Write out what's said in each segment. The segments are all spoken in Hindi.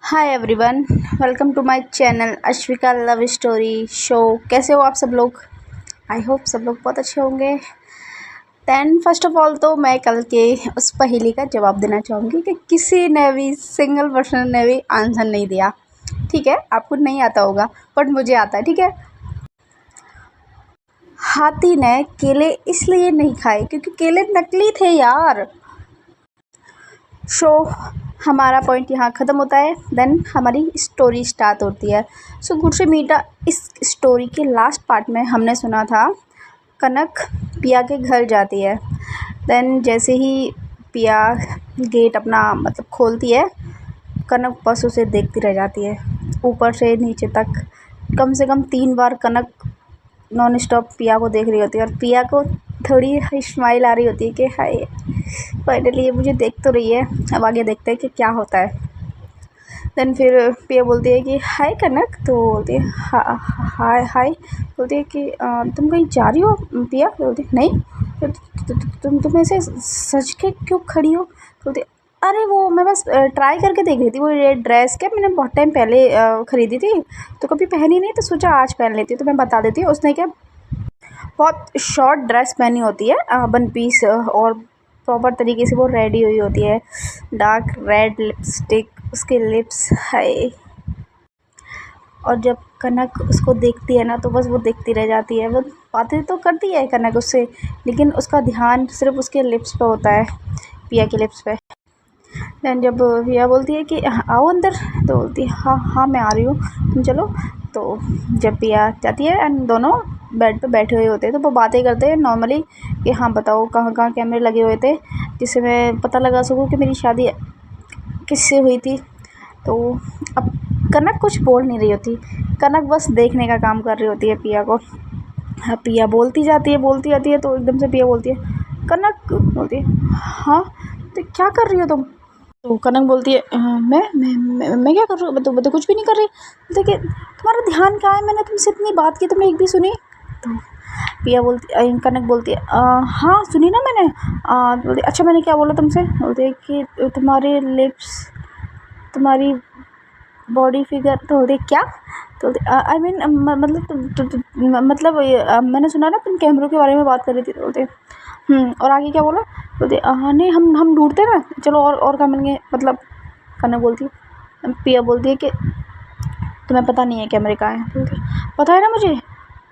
Hi everyone, welcome to my channel Ashvika love story show. कैसे हो आप सब लोग? आई होप सब लोग बहुत अच्छे होंगे। दैन फर्स्ट ऑफ ऑल तो मैं कल के उस पहेली का जवाब देना चाहूँगी कि किसी ने भी सिंगल पर्सन ने भी आंसर नहीं दिया। ठीक है, आपको नहीं आता होगा बट मुझे आता है। ठीक है। हाथी ने केले इसलिए नहीं खाए क्योंकि केले नकली थे यार। सो हमारा पॉइंट यहाँ ख़त्म होता है। देन हमारी स्टोरी स्टार्ट होती है। सो गुड से मीठा, इस स्टोरी के लास्ट पार्ट में हमने सुना था कनक पिया के घर जाती है। देन जैसे ही पिया गेट अपना मतलब खोलती है, कनक बस उसे देखती रह जाती है ऊपर से नीचे तक। कम से कम 3 बार कनक नॉन स्टॉप पिया को देख रही होती है और पिया को थोड़ी स्माइल आ रही होती है कि हाय फाइनली ये मुझे देख तो रही है। अब आगे देखते हैं कि क्या होता है। देन फिर पिया बोलती है कि हाय कनक, तो बोलती है हाय हाय। बोलती है कि तुम कहीं जा रही हो पिया? बोलती है नहीं। तुम ऐसे सच के क्यों खड़ी हो? बोलती अरे वो मैं बस ट्राई करके देख रही थी। वो ये ड्रेस क्या मैंने बहुत टाइम पहले ख़रीदी थी, तो कभी पहनी नहीं, तो सोचा आज पहन लेती हूँ। तो मैं बता देती हूँ, उसने क्या बहुत शॉर्ट ड्रेस पहनी होती है, वन पीस, और प्रॉपर तरीके से वो रेडी हुई होती है। डार्क रेड लिपस्टिक, उसके लिप्स है। और जब कनक उसको देखती है ना, तो बस वो देखती रह जाती है। वो बातें तो करती है कनक उससे, लेकिन उसका ध्यान सिर्फ उसके लिप्स पे होता है, पिया के लिप्स पे। दैन जब पिया बोलती है कि आओ अंदर, तो बोलती है हाँ हाँ मैं आ रही हूँ, तुम चलो। तो जब पिया जाती है एंड दोनों बेड पे बैठे हुए होते हैं, तो वो बातें करते हैं नॉर्मली कि हाँ बताओ कहाँ कहाँ कैमरे लगे हुए थे, जिससे मैं पता लगा सकूँ कि मेरी शादी किससे हुई थी। तो अब कनक कुछ बोल नहीं रही होती, कनक बस देखने का काम कर रही होती है पिया को। हाँ, पिया बोलती जाती है बोलती जाती है, तो एकदम से पिया बोलती है कनक, बोलती है हाँ तो क्या कर रही हो तुम? तो कनक बोलती है मैं क्या कर रही हूँ? मैं तो कुछ भी नहीं कर रही। देखिए तुम्हारा ध्यान कहाँ है, मैंने तुमसे इतनी बात की, तुमने एक भी सुनी? तो पिया बोलती कनक बोलती है हाँ सुनी ना मैंने। बोलती अच्छा मैंने क्या बोला तुमसे? बोलती है कि तुम्हारे लिप्स, तुम्हारी बॉडी फिगर। तो बोलती है क्या? तो आई मीन मतलब मतलब मैंने सुना ना तुम कैमरों के बारे में बात कर रही थी। तो बोलते और आगे क्या बोला? बोलते हाँ नहीं हम ढूंढते ना, चलो और कहाँ मिलेंगे मतलब। कनक बोलती है, पिया बोलती है कि तुम्हें पता नहीं है कैमरे कहाँ हैं? बोलती पता है ना मुझे।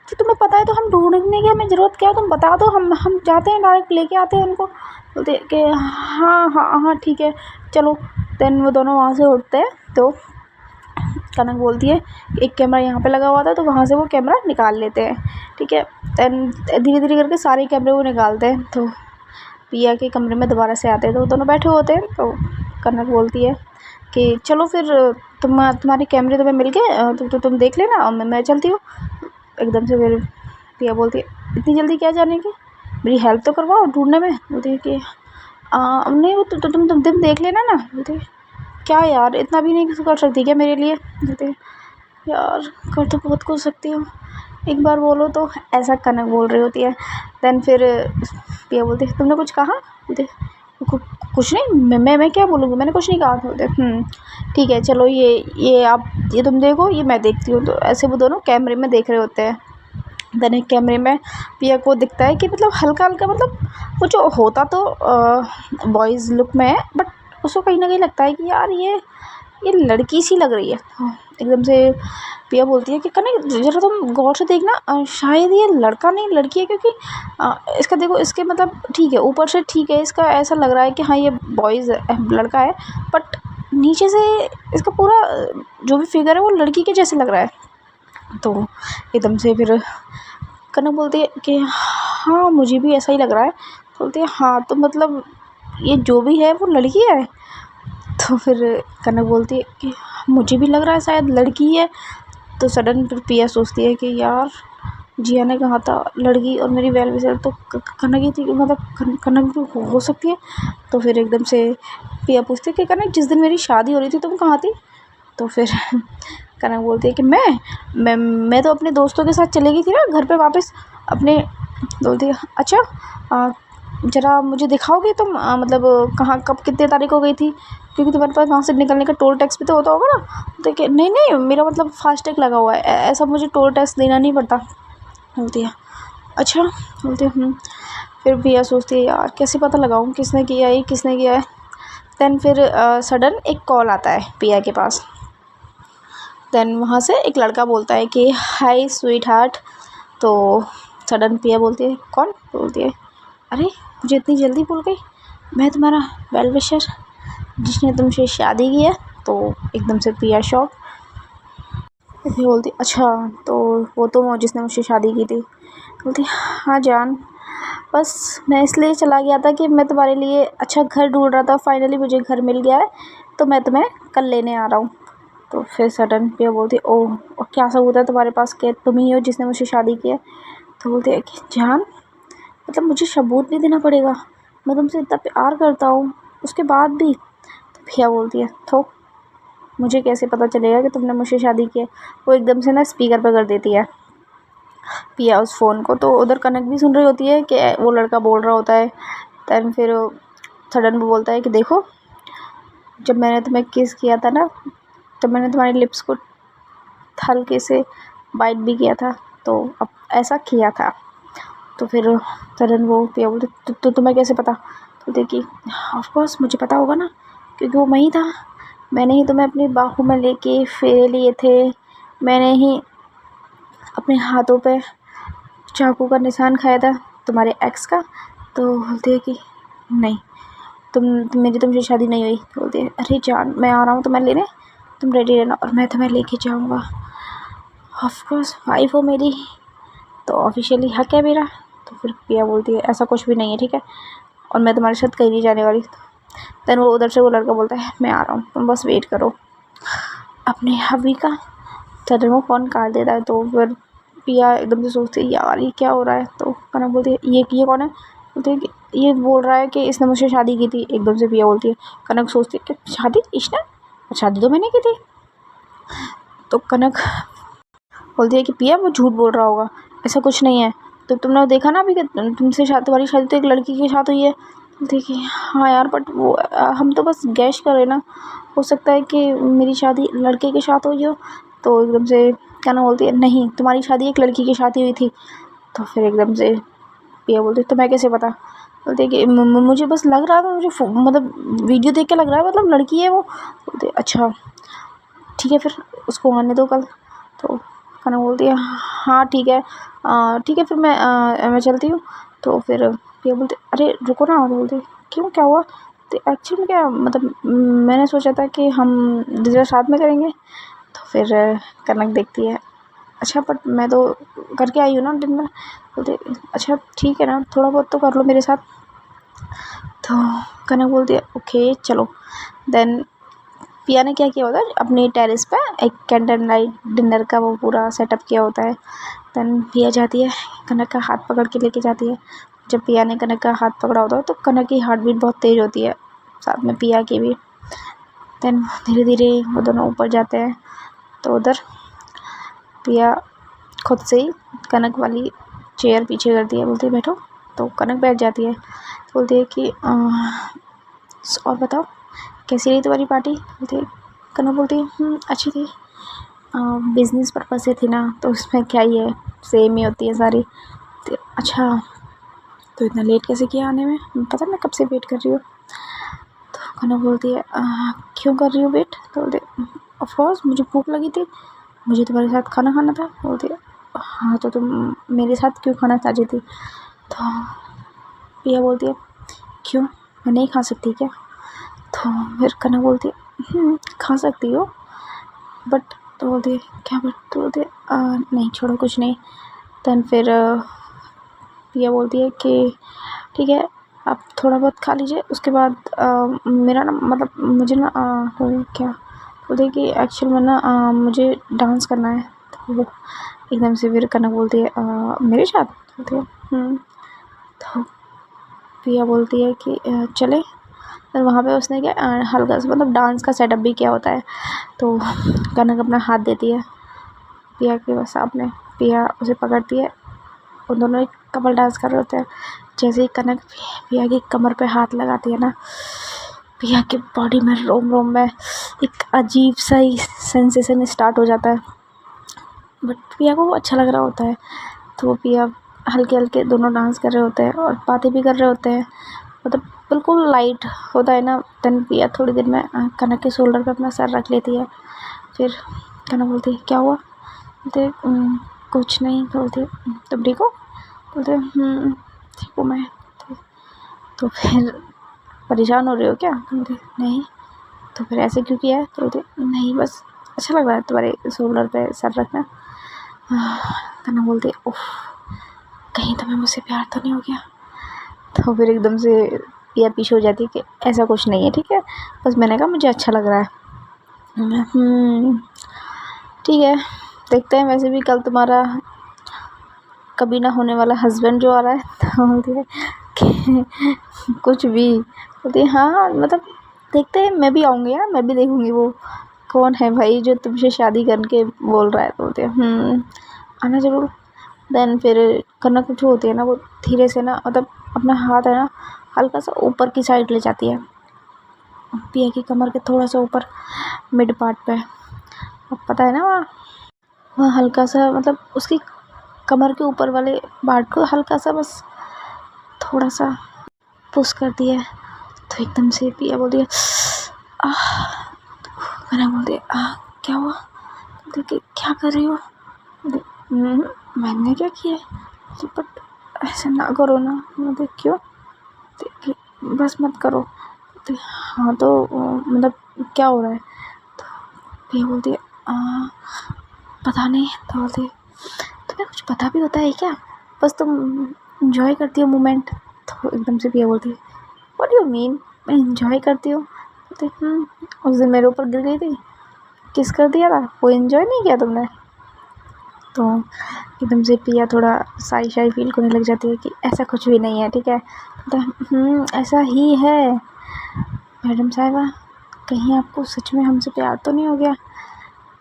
कि तुम्हें पता है तो हम ढूंढने की हमें ज़रूरत क्या है, तुम बता दो, हम जाते हैं डायरेक्ट लेके आते हैं उनको। बोलते कि हाँ हाँ हाँ ठीक है चलो। देन वो दोनों वहाँ से उठते हैं। तो कनक बोलती है एक कैमरा यहाँ पे लगा हुआ था, तो वहाँ से वो कैमरा निकाल लेते हैं। ठीक है। देन धीरे धीरे करके सारे कैमरे वो निकालते हैं। तो पिया के कमरे में दोबारा से आते हैं, तो दोनों बैठे होते हैं। तो कनक बोलती है कि चलो फिर तुम्हारे कैमरे तुम्हें मिल गए, तो तुम देख लेना और मैं चलती हूँ। एकदम से फिर पिया बोलती है इतनी जल्दी क्या जाने की, मेरी हेल्प तो करवाओ ढूंढने में। बोलती है कि नहीं वो तुम देख लेना ना। बोलती है क्या यार इतना भी नहीं कर सकती क्या मेरे लिए? बोलती है यार कर तो बहुत कुछ सकती हूँ, एक बार बोलो तो। ऐसा कनक बोल रही होती है। देन फिर पिया बोलती है तुमने कुछ कहा? बोलते कुछ नहीं, मैं क्या बोलूँगी, मैंने कुछ नहीं कहा। बोलते ठीक है चलो ये तुम देखो, ये मैं देखती हूँ। तो ऐसे वो दोनों कैमरे में देख रहे होते हैं। देन एक कैमरे में पिया को दिखता है कि मतलब हल्का हल्का, मतलब वो जो होता तो बॉयज़ लुक में है, बट उसको कहीं ना कहीं लगता है कि यार ये लड़की सी लग रही है। एकदम से पिया बोलती है कि कनक जरा तुम गौर से देखना, शायद ये लड़का नहीं लड़की है, क्योंकि इसका देखो, इसके मतलब ठीक है ऊपर से ठीक है, इसका ऐसा लग रहा है कि हाँ ये बॉयज़ लड़का है, बट नीचे से इसका पूरा जो भी फिगर है वो लड़की के जैसे लग रहा है। तो एकदम से फिर कनक बोलती है कि हाँ मुझे भी ऐसा ही लग रहा है। बोलती है हाँ तो मतलब ये जो भी है वो लड़की है? तो फिर कनक बोलती है कि मुझे भी लग रहा है शायद लड़की है। तो सडन फिर पिया सोचती है कि यार जिया ने कहा था लड़की, और मेरी वेल विशर तो कनक ही थी, मतलब कनक भी हो सकती है। तो फिर एकदम से पिया पूछती है कि कनक जिस दिन मेरी शादी हो रही थी तुम कहाँ थी? तो फिर कनक बोलती है कि मैं तो अपने दोस्तों के साथ चली गई थी ना घर पे वापस अपने। बोलती है अच्छा ज़रा मुझे दिखाओगे तुम, मतलब कहाँ कब कितने तारीख को गई थी, क्योंकि तुम्हारे पास वहाँ से निकलने का टोल टैक्स भी तो होता होगा ना। देखिए नहीं नहीं, मेरा मतलब फास्टैग लगा हुआ है, ऐसा मुझे टोल टैक्स देना नहीं पड़ता। बोलती है अच्छा। बोलती है फिर भैया सोचती है यार कैसे पता लगाऊँ किसने किया है, किसने किया है। देन फिर सडन एक कॉल आता है पिया के पास। देन वहाँ से एक लड़का बोलता है कि हाय स्वीट हार्ट। तो सडन पिया बोलती है कौन। बोलती है अरे मुझे इतनी जल्दी भूल गई, मैं तुम्हारा वेल विशर जिसने तुमसे शादी की है। तो एकदम से पिया शॉक। फिर बोलती अच्छा तो वो तुम हो जिसने मुझसे शादी की थी। बोलती हाँ जान, बस मैं इसलिए चला गया था कि मैं तुम्हारे लिए अच्छा घर ढूंढ रहा था, फाइनली मुझे घर मिल गया है, तो मैं तुम्हें कल लेने आ रहा हूँ। तो फिर सडन पिया बोलती ओह और क्या सबूत है तुम्हारे पास कि तुम ही हो जिसने मुझसे शादी की है। तो बोलती है कि जान मतलब मुझे सबूत भी देना पड़ेगा, मैं तुमसे इतना प्यार करता हूँ उसके बाद भी। तो पिया बोलती है तो मुझे कैसे पता चलेगा कि तुमने मुझसे शादी की है। वो एकदम से ना स्पीकर पर कर देती है पिया उस फ़ोन को। तो उधर कनक भी सुन रही होती है कि वो लड़का बोल रहा होता है। दैन फिर सडन वो बोलता है कि देखो जब मैंने तुम्हें किस किया था ना, तब मैंने तुम्हारे लिप्स को हल्के से बाइट भी किया था, तो अब ऐसा किया था। तो फिर सडन वो पिया बोलती तो तुम्हें कैसे पता। तो देखिए ऑफकोर्स मुझे पता होगा ना, क्योंकि वो वहीं था, मैंने ही तुम्हें अपनी बाहों में लेके फेरे लिए थे, मैंने ही अपने हाथों पे चाकू का निशान खाया था तुम्हारे एक्स का। तो बोलती है कि नहीं मेरी तुमसे शादी नहीं हुई। बोलती है अरे जान मैं आ रहा हूँ तुम्हें लेने, तुम रेडी रहना और मैं तुम्हें लेके जाऊँगा। ऑफकोर्स वाइफ हो मेरी तो ऑफिशियली हक है मेरा। तो फिर पिया बोलती है ऐसा कुछ भी नहीं है ठीक है, और मैं तुम्हारे साथ कहीं नहीं जाने वाली। देन वो उधर से वो लड़का बोलता है मैं आ रहा हूँ तुम बस वेट करो अपने हबी का। सडन वो फ़ोन काट देता है। तो फिर पिया एकदम से सोचती है यार ये क्या हो रहा है। तो कनक बोलती है ये कौन है। बोलती है कि ये बोल रहा है कि इसने मुझसे शादी की थी। एकदम से पिया बोलती है, कनक सोचती है कि शादी इसने, शादी तो मैंने की थी। तो कनक बोलती है कि पिया वो झूठ बोल रहा होगा, ऐसा कुछ नहीं है। तो तुमने देखा ना अभी कि तुमसे तुम्हारी शादी तो एक लड़की के साथ हुई है। देखिए हाँ यार बट वो हम तो बस गैस कर रहे ना, हो सकता है कि मेरी शादी लड़के के साथ हुई हो। तो एकदम से क्या ना बोलती है नहीं तुम्हारी शादी एक लड़की के साथ ही हुई थी। तो फिर एकदम से पिया बोलती है तुम्हें कैसे पता। बोलती है कि मुझे बस लग रहा था, मुझे मतलब वीडियो देख के लग रहा है मतलब लड़की है वो। बोलते अच्छा ठीक है फिर उसको आने दो कल। तो कनक बोलती है हाँ ठीक है, ठीक है फिर मैं चलती हूँ। तो फिर पिया बोलते अरे रुको ना। बोलते क्यों क्या हुआ। तो एक्चुअली में क्या मतलब मैंने सोचा था कि हम डिनर साथ में करेंगे। तो फिर कनक देखती है अच्छा बट मैं तो करके आई हूँ ना डिनर। बोलते अच्छा ठीक है ना थोड़ा बहुत तो कर लो मेरे साथ। तो कनक बोलती है ओके चलो। देन पिया ने क्या किया होता है अपनी टेरेस पे एक कैंडल लाइट डिनर का वो पूरा सेटअप किया होता है। देन पिया जाती है कनक का हाथ पकड़ के लेके जाती है। जब पिया ने कनक का हाथ पकड़ा होता है तो कनक की हार्ट बीट बहुत तेज़ होती है, साथ में पिया की भी। देन धीरे धीरे वो दोनों ऊपर जाते हैं। तो उधर पिया खुद से ही कनक वाली चेयर पीछे करती है, बोलती है बैठो। तो कनक बैठ जाती है। बोलती है कि और बताओ कैसी रही तुम्हारी पार्टी। बोलती है कनक बोलती है अच्छी थी, बिज़नेस पर्पज़ से थी ना तो उसमें क्या ही है सेम ही होती है सारी। तो अच्छा तो इतना लेट कैसे किया आने में, पता मैं कब से वेट कर रही हूँ। तो कनक बोलती है क्यों कर रही हूँ वेट। तो बोलते ऑफकोर्स मुझे भूख लगी थी, मुझे तुम्हारे साथ खाना खाना था। बोलती है हाँ तो तुम मेरे साथ क्यों खाना चाहती थी। तो पिया बोलती है क्यों मैं नहीं खा सकती क्या। तो फिर कनक बोलती है खा सकती हो बट। तो बोलती है क्या बट। तो बोलती है नहीं छोड़ो कुछ नहीं। देन फिर पिया बोलती है कि ठीक है आप थोड़ा बहुत खा लीजिए उसके बाद मेरा ना मतलब मुझे ना क्या बोलते हैं कि एक्चुअल में ना मुझे डांस करना है। तो वो एकदम से फिर कनक बोलती है मेरे साथ। बोलती है तो पिया बोलती है कि चले। फिर वहाँ पे उसने क्या हल्का सा मतलब डांस का सेटअप भी किया होता है। तो कनक अपना हाथ देती है पिया के सामने, पिया उसे पकड़ती है, उन दोनों एक कपल डांस कर रहे होते हैं। जैसे ही कनक पिया की कमर पे हाथ लगाती है ना, पिया की बॉडी में रोम रोम में एक अजीब सा ही सेंसेशन स्टार्ट हो जाता है। बट पिया को वो अच्छा लग रहा होता है, तो वो पिया हल्के हल्के दोनों डांस कर रहे होते हैं और बातें भी कर रहे होते हैं, मतलब बिल्कुल लाइट होता है ना। देन पिया थोड़ी देर में कनक के शोल्डर पे अपना सर रख लेती है। फिर कनक बोलती है क्या हुआ? बोलते कुछ नहीं। बोलते तुम ठीक हो? बोलते ठीक हूँ मैं। तो फिर परेशान हो रहे हो क्या? बोलते नहीं। तो फिर ऐसे क्यों किया है? तो बोलते नहीं, बस अच्छा लग रहा है तुम्हारे शोल्डर पे सर रखना। कनक बोलती उफ, कहीं तुम्हें मुझसे प्यार तो नहीं हो गया? तो फिर एकदम से पिया पीछे हो जाती है कि ऐसा कुछ नहीं है, ठीक है, बस मैंने कहा मुझे अच्छा लग रहा है। ठीक है, देखते हैं। वैसे भी कल तुम्हारा कभी ना होने वाला हस्बैंड जो आ रहा है, तो बोलती है कि कुछ भी। बोलती है हाँ, मतलब देखते हैं, मैं भी आऊँगी यार, मैं भी देखूँगी वो कौन है भाई जो तुमसे शादी करके बोल रहा है। तो बोलते हैं आना ज़रूर। देन फिर कनक जो होती है ना, वो धीरे से ना, मतलब अपना हाथ है ना हल्का सा ऊपर की साइड ले जाती है, पिया की कमर के थोड़ा सा ऊपर मिड पार्ट पे। अब पता है ना, वहाँ हल्का सा, मतलब उसकी कमर के ऊपर वाले पार्ट को हल्का सा बस थोड़ा सा पुश करती है। तो एकदम से पिया बोलती है कनक बोलती है क्या हुआ? बोलती क्या कर रही हो? मैंने क्या किया है? बट ऐसा ना करो ना। बोलते क्यों? बस मत करो। हाँ तो मतलब क्या हो रहा है? तो पिया बोलती है पता नहीं। तो बोलती है तुम्हें कुछ पता भी होता है क्या? बस तुम इंजॉय करती हो मोमेंट। तो एकदम से पिया बोलती है व्हाट डू यू मीन मैं इंजॉय करती हूँ? बोलती उस दिन मेरे ऊपर गिर गई थी, किस कर दिया था, वो इंजॉय नहीं किया तुमने? तो एकदम से पिया थोड़ा शाई शाई फील करने लग जाती है कि ऐसा कुछ भी नहीं है, ठीक है। तो ऐसा ही है मैडम साहिबा, कहीं आपको सच में हमसे प्यार तो नहीं हो गया?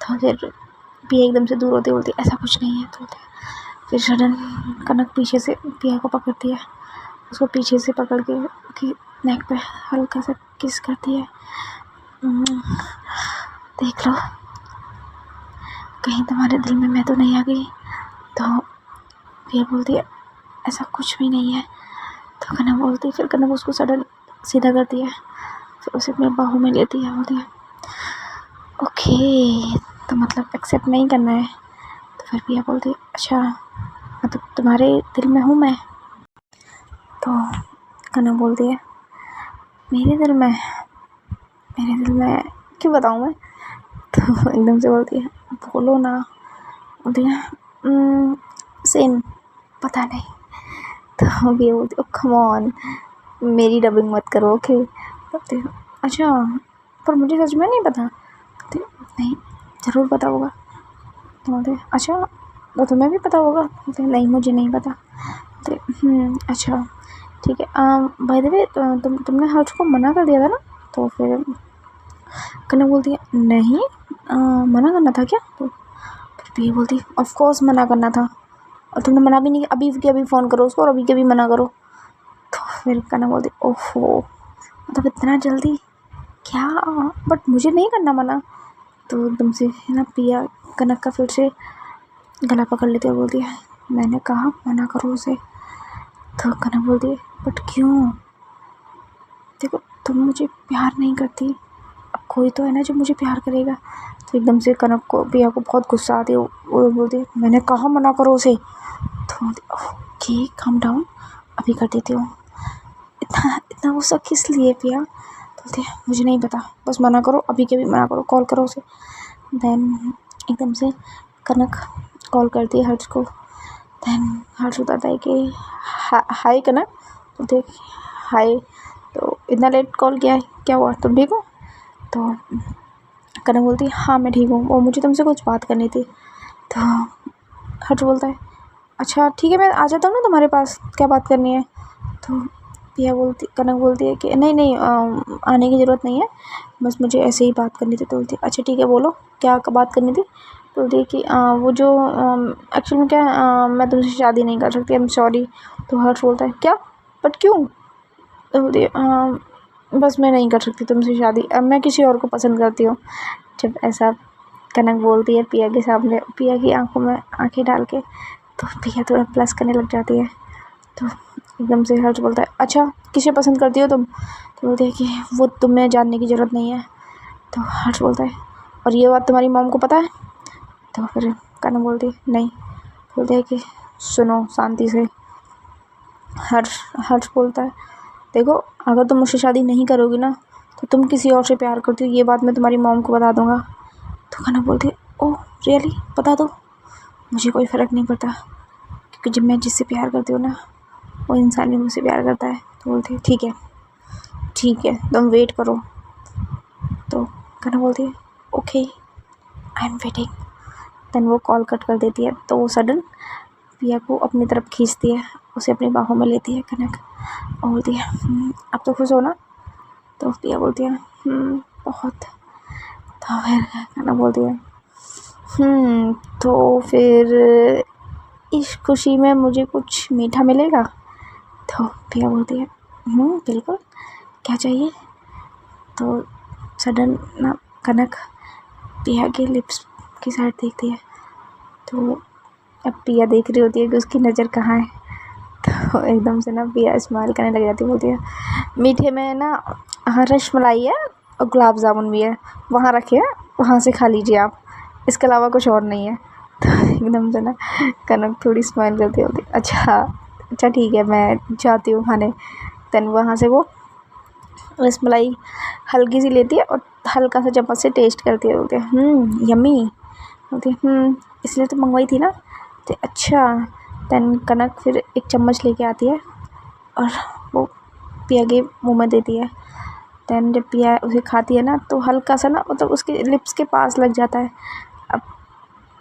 तो फिर पिया एकदम से दूर होती बोलती ऐसा कुछ नहीं है। तो फिर सडन कनक पीछे से पिया को पकड़ती है, उसको पीछे से पकड़ के नेक पे हल्का सा किस करती है। देख लो कहीं तुम्हारे दिल में मैं तो नहीं आ गई। तो पिया बोलती है ऐसा कुछ भी नहीं है। तो कनक बोलती है, फिर कनक उसको सडन सीधा करती है, फिर उसे अपने बाहों में लेती है। बोलती है ओके, तो मतलब एक्सेप्ट नहीं करना है? तो फिर पिया बोलती है अच्छा, मतलब तुम्हारे दिल में हूँ मैं? तो कनक बोलती है मेरे दिल में क्यों बताऊँ मैं? तो एकदम से बोलती है बोलो ना। बोलती है सेम, पता नहीं। तो भी बोलती कम ऑन, मेरी डबिंग मत करो ओके। बोलती है अच्छा, पर मुझे सच में नहीं पता। बोलती नहीं, ज़रूर पता होगा। तो बोलते अच्छा, तो तुम्हें भी पता होगा? बोलते नहीं, मुझे नहीं पता। बोलते अच्छा ठीक है। बाय द वे तुमने हर्ष को मना कर दिया था ना? तो फिर कनक बोलती है नहीं, मना करना था क्या? तो फिर भी बोलती ऑफ कोर्स मना करना था, और तुमने मना भी नहीं किया, अभी के अभी फ़ोन करो उसको और अभी के अभी मना करो। तो फिर कनक बोलती ओहो, मतलब इतना जल्दी क्या? बट मुझे नहीं करना मना। तो एकदम से है ना पिया कनक का फिर से गला पकड़ लेती है, बोलती है मैंने कहा मना करो उसे। तो कनक बोलती है बट क्यों? देखो तुम मुझे प्यार नहीं करती, अब कोई तो है ना जो मुझे प्यार करेगा। तो एकदम से कनक को पिया को बहुत गुस्सा आती है, वो बोलती है मैंने कहा मना करो उसे। तो ओके काम डाउन, अभी कर देती हूँ। इतना गुस्सा किस लिए पिया? बोलती है मुझे नहीं पता, बस मना करो, अभी के भी मना करो, कॉल करो उसे। देन एकदम से कनक कॉल करती है हर्ष को। देन हर्ष बताता है कि हाय कनक। बोलते हाय, तो इतना लेट कॉल किया है, क्या हुआ, तुम ठीक हो? तो कनक बोलती है हाँ मैं ठीक हूँ, वो मुझे तुमसे कुछ बात करनी थी। तो हर्ष बोलता है अच्छा ठीक है, मैं आ जाता हूँ ना तुम्हारे पास, क्या बात करनी है? तो कनक बोलती है कि नहीं आने की ज़रूरत नहीं है, बस मुझे ऐसे ही बात करनी थी। तो बोलती है अच्छा ठीक है बोलो क्या बात करनी थी? तो बोलती है कि वो जो एक्चुअली में क्या मैं तुमसे शादी नहीं कर सकती, आई एम सॉरी। तो हर्ष बोलता है क्या? बट क्यों? तो बोलती है बस मैं नहीं कर सकती तुमसे शादी, अब मैं किसी और को पसंद करती हूँ। जब ऐसा कनक बोलती है पिया के सामने, पिया की आंखों में आंखें डाल के, तो पिया थोड़ा प्लस करने लग जाती है। तो एकदम से हर्ष बोलता है अच्छा किसे पसंद करती हो तुम? तो बोलती है कि वो तुम्हें जानने की ज़रूरत नहीं है। तो हर्ष बोलता है और ये बात तुम्हारी मॉम को पता है? तो फिर कनक बोलती है नहीं। बोलते है कि सुनो शांति से। हर्ष हर्ष बोलता है देखो अगर तुम मुझसे शादी नहीं करोगी ना तो तुम किसी और से प्यार करती हो, ये बात मैं तुम्हारी मॉम को बता दूंगा। तो कनक बोलती है ओह रियली, बता दो, मुझे कोई फ़र्क नहीं पड़ता, क्योंकि जब मैं जिससे प्यार करती हूँ ना वो इंसान भी मुझसे प्यार करता है। तो बोलती है ठीक है तुम वेट करो। तो कनक बोलती है okay I am waiting. Then वो कॉल कट कर देती है। तो वो सडन पिया को अपनी तरफ खींचती है, उसे अपनी बाहों में लेती है कनक और बोलती है अब तो खुश हो ना? तो पिया बोलती है बहुत। तो फिर कनक बोलती है तो फिर इस खुशी में मुझे कुछ मीठा मिलेगा? तो पिया बोलती है बिल्कुल, क्या चाहिए? तो सडन ना कनक पिया के लिप्स की साइड देखती है। तो अब पिया देख रही होती है कि उसकी नज़र कहाँ है। तो एकदम से ना पिया स्माइल करने लग जाती है, बोलती है मीठे में ना रसमलाई है और गुलाब जामुन भी है, वहाँ रखे हैं, वहाँ से खा लीजिए आप, इसके अलावा कुछ और नहीं है। तो एकदम से ना कनक थोड़ी स्माइल करती होती है अच्छा ठीक है मैं जाती हूँ खाने। देन वहाँ से वो रसमलाई हल्की सी लेती है और हल्का सा चम्मच से टेस्ट करती है। बोलती है यम्मी। बोलती है इसलिए तो मंगवाई थी ना? तो अच्छा। देन कनक फिर एक चम्मच लेके आती है और वो पिया के मुंह में देती है। देन जब पिया उसे खाती है ना तो हल्का सा ना मतलब उसके लिप्स के पास लग जाता है। अब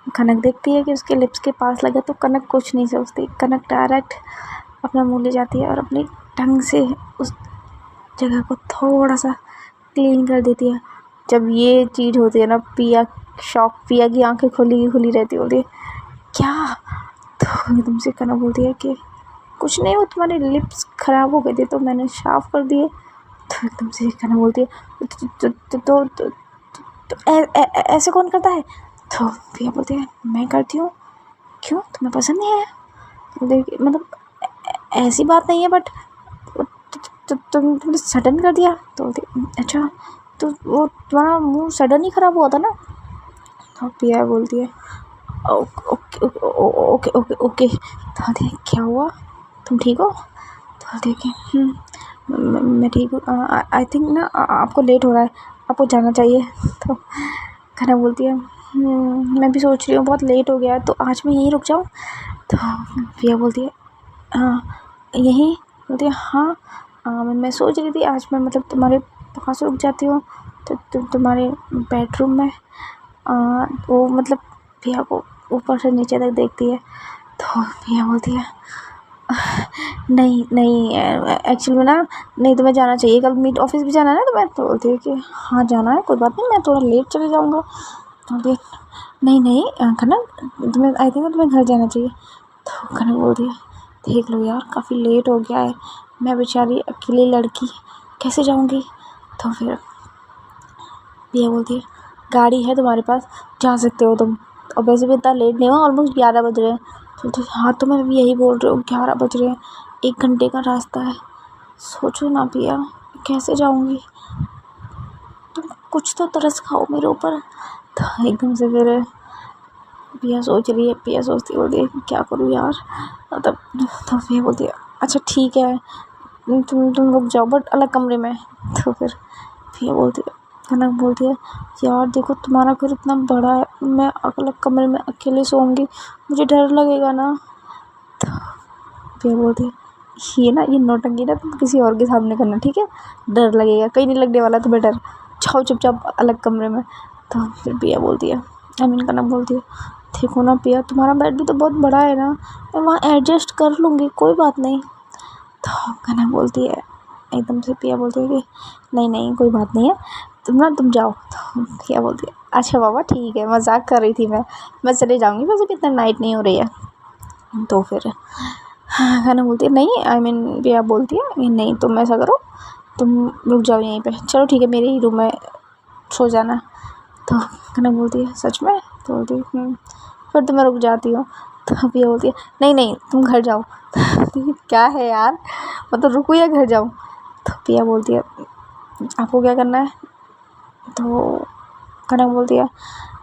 कनक देखती है कि उसके लिप्स के पास लगा, तो कनक कुछ नहीं सोचती, कनक डायरेक्ट अपना मुंह ले जाती है और अपनी टंग से उस जगह को थोड़ा सा क्लीन कर देती है। जब ये चीज़ होती है ना पिया की आंखें खुली रहती होती है क्या? तो एकदम से कनक बोलती है कि कुछ नहीं, वो तुम्हारे लिप्स ख़राब हो गए थे तो मैंने साफ़ कर दिए। तो एकदम से कनक बोलती है ऐसे कौन करता है? तो पिया बोलती है मैं करती हूँ। क्यों, तुम्हें पसंद नहीं है? देखिए मतलब ऐसी बात नहीं है, बट तुमने सडन कर दिया। तो बोलती अच्छा तो वो तुम्हारा मुंह सडन ही ख़राब हुआ था ना? तो पिया बोलती है ओके ओके ओके ओके। तो बोलती है क्या हुआ, तुम ठीक हो? तो बोलती है कि मैं ठीक हूँ, आई थिंक ना आपको लेट हो रहा है, आपको जाना चाहिए। तो कनक बोलती है मैं भी सोच रही हूँ बहुत लेट हो गया है, तो आज मैं यहीं रुक जाऊँ? तो पिया बोलती है हाँ यहीं? बोलती है हाँ मैं सोच रही थी आज मैं मतलब तुम्हारे पास रुक जाती हूँ, तो तुम्हारे बेडरूम में। वो मतलब पिया को ऊपर से नीचे तक देखती है। तो पिया बोलती है नहीं एक्चुअली में ना नहीं, तुम्हें जाना चाहिए, कल मीट ऑफिस भी जाना है ना तुम्हें? तो बोलती है कि हाँ जाना है, कोई बात नहीं, मैं थोड़ा लेट चले जाऊँगा। तो बोलती है नहीं कनक तुम्हें आई थिंक तुम्हें घर जाना चाहिए। तो कनक बोलती है देख लो यार काफ़ी लेट हो गया है, मैं बेचारी अकेली लड़की कैसे जाऊँगी? तो फिर पिया बोलती है गाड़ी है तुम्हारे पास, जा सकते हो तुम, और वैसे भी इतना लेट नहीं हुआ, ऑलमोस्ट 11 बज रहे हैं। तो हाँ तो मैं भी यही बोल रही हूँ 11 बज रहे हैं, 1 घंटे का रास्ता है, सोचो ना पिया कैसे जाऊँगी, तुम कुछ तो तरस खाओ मेरे ऊपर। तो एकदम से फिर पिया सोच रही है, पिया सोचती बोलती है क्या करूँ यार। तब तो पिया बोलती है अच्छा ठीक है तुम रुक जाओ बट अलग कमरे में। तो फिर पिया बोलती है कनक बोलती है यार देखो तुम्हारा घर इतना बड़ा है, मैं अलग कमरे में अकेले सोऊंगी, मुझे डर लगेगा ना। तो पिया बोलती है ये नौटंकी ना तुम किसी और के सामने करना, ठीक है? डर लगेगा, कहीं नहीं लगने वाला तुम्हें डर, जाओ चुपचाप अलग कमरे में। तो फिर पिया बोलती है कनक बोलती है देखो ना पिया तुम्हारा बेड भी तो बहुत बड़ा है ना, मैं वहाँ एडजस्ट कर लूँगी, कोई बात नहीं। तो कनक बोलती है एकदम से पिया बोलती है कि नहीं कोई बात नहीं है, तुम जाओ। तो पिया बोलती है अच्छा बाबा ठीक है, मजाक कर रही थी मैं चले जाऊँगी, बस अभी इतना नाइट नहीं हो रही है। तो फिर कनक बोलती है नहीं, आई मीन पिया बोलती है नहीं तुम ऐसा करो, तुम रुक जाओ यहीं पे, चलो ठीक है मेरे ही रूम में सो जाना। तो कनक बोलती है सच में? तो बोलती है फिर तो मैं रुक जाती हूँ। तो पिया बोलती है नहीं नहीं तुम घर जाओ। तो क्या है यार, मतलब रुको या घर जाऊँ? तो पिया बोलती है आपको क्या करना है? तो कनक बोलती है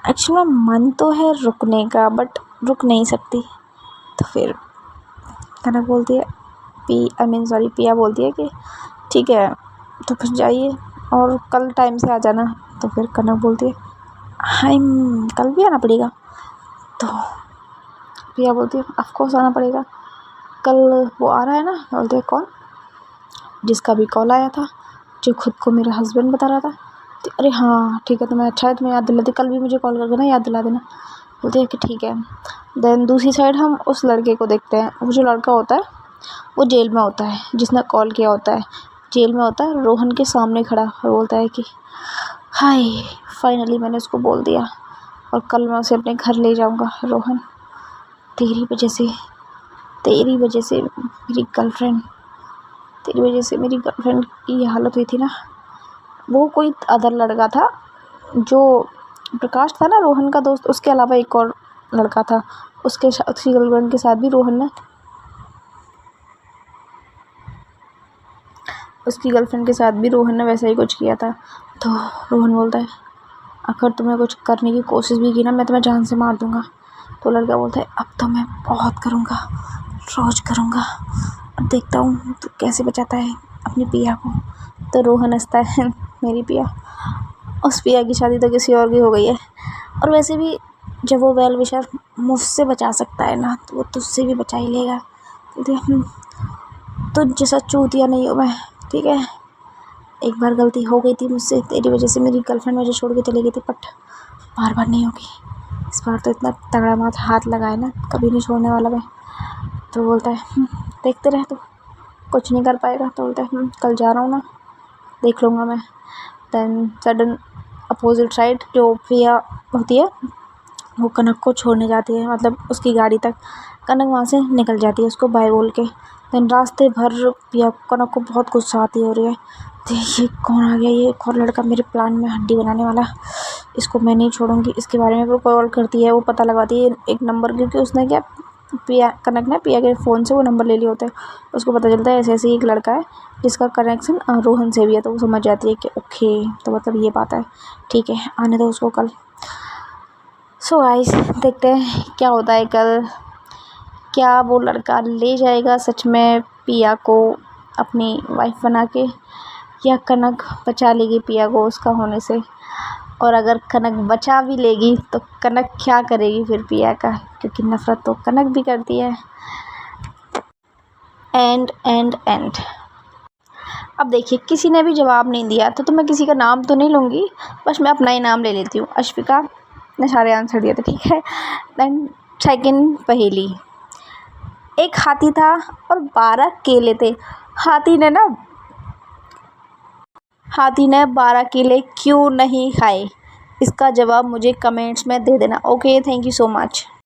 एक्चुअली मन तो है रुकने का बट रुक नहीं सकती। तो फिर कनक बोलती है पिया बोलती है कि ठीक है तो फिर जाइए और कल टाइम से आ जाना। तो फिर कनक बोलती है हाँ कल भी आना पड़ेगा? तो पिया बोलती है ऑफ कोर्स आना पड़ेगा, कल वो आ रहा है ना। बोलते हैं कौन? जिसका भी कॉल आया था, जो खुद को मेरा हस्बैंड बता रहा था। तो अरे हाँ ठीक है, तो मैं अच्छा है तुम्हें याद दिलाती, कल भी मुझे कॉल कर देना, याद दिला देना। बोलते हैं कि ठीक है। देन दूसरी साइड हम उस लड़के को देखते हैं। वो जो लड़का होता है वो जेल में होता है, जिसने कॉल किया होता है जेल में होता है, रोहन के सामने खड़ा और बोलता है कि हाय फाइनली मैंने उसको बोल दिया और कल मैं उसे अपने घर ले जाऊंगा। रोहन तेरी वजह से मेरी गर्लफ्रेंड की ये हालत हुई थी ना। वो कोई अदर लड़का था, जो प्रकाश था ना रोहन का दोस्त, उसके अलावा एक और लड़का था, उसकी गर्लफ्रेंड के साथ भी रोहन ने वैसा ही कुछ किया था। तो रोहन बोलता है अगर तुमने कुछ करने की कोशिश भी की ना मैं तुम्हें जान से मार दूंगा। तो लड़का बोलता है अब तो मैं बहुत करूँगा, रोज़ करूँगा, अब देखता हूँ तो कैसे बचाता है अपनी पिया को। तो रोहन हंसता है मेरी पिया, उस पिया की शादी तो किसी और की हो गई है, और वैसे भी जब वो वेल विशर मुझसे बचा सकता है ना तो वो तुझसे भी बचा ही लेगा। तो जैसा चूतिया नहीं हो मैं, ठीक है? एक बार गलती हो गई थी मुझसे, तेरी वजह से मेरी गर्लफ्रेंड मुझे छोड़ के चली गई थी, बट बार बार नहीं होगी। इस बार तो इतना तगड़ा हाथ लगाए ना, कभी नहीं छोड़ने वाला मैं। तो बोलता है देखते रह तू, कुछ नहीं कर पाएगा। तो बोलता है कल जा रहा हूँ ना, देख लूँगा मैं। देन सडन अपोजिट साइड जो प्रिया होती है वो कनक को छोड़ने जाती है, मतलब उसकी गाड़ी तक। कनक वहाँ से निकल जाती है उसको बाय बोल के। देन रास्ते भर प्रिया कनक को बहुत गुस्सा आती हो रही है, ये कौन आ गया, ये एक और लड़का मेरे प्लान में हड्डी बनाने वाला, इसको मैं नहीं छोड़ूंगी। इसके बारे में वो कॉल करती है, वो पता लगाती है एक नंबर, क्योंकि उसने क्या कनक ने पिया के फ़ोन से वो नंबर ले लिए होते हैं। उसको पता चलता है ऐसे ऐसे एक लड़का है जिसका कनेक्शन रोहन से भी है। तो वो समझ जाती है कि ओके तो मतलब ये बात है, ठीक है आने दो उसको कल। सो गाइस देखते हैं क्या होता है कल, क्या वो लड़का ले जाएगा सच में पिया को अपनी वाइफ बना के, या कनक बचा लेगी पिया को उसका होने से। और अगर कनक बचा भी लेगी तो कनक क्या करेगी फिर पिया का, क्योंकि नफ़रत तो कनक भी करती है। एंड अब देखिए किसी ने भी जवाब नहीं दिया तो मैं किसी का नाम तो नहीं लूँगी, बस मैं अपना ही नाम ले लेती हूँ। अश्विका ने सारे आंसर दिए थे, ठीक है। देन सेकंड पहेली, एक हाथी था और 12 केले थे, हाथी ने 12 केले क्यों नहीं खाए? इसका जवाब मुझे कमेंट्स में दे देना। Okay thank you so much.